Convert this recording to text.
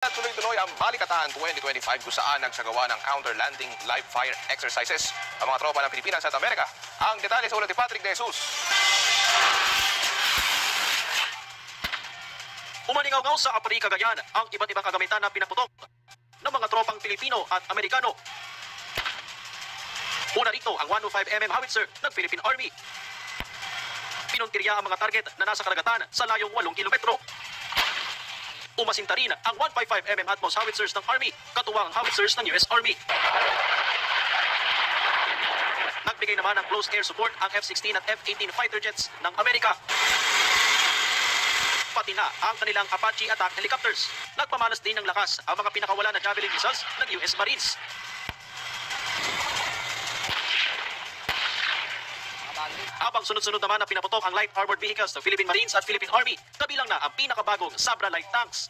Tuloy-tuloy ang Balikatan 2025 kung saan nagsagawa ng counter-landing live fire exercises ang mga tropa ng Pilipinas at Amerika. Ang detalye sa ulat ni Patrick De Jesus. Umalingaw sa Apari, Cagayan ang iba't ibang kagamitan na pinaputok ng mga tropang Pilipino at Amerikano. Una rito ang 105mm howitzer ng Philippine Army. Pinuntirya ang mga target na nasa karagatan sa layong 8 kilometro. Umasinta rin ang 155mm Atmos howitzers ng Army, katuwang howitzers ng US Army. Nagbigay naman ng close air support ang F-16 at F-18 fighter jets ng Amerika. Pati na ang kanilang Apache attack helicopters. Nagpamalas din ng lakas ang mga pinakawala na Javelin missiles ng US Marines. Habang sunod-sunod naman na pinaputok ang light armored vehicles ng Philippine Marines at Philippine Army, kabilang na ang pinakabagong Sabra light tanks.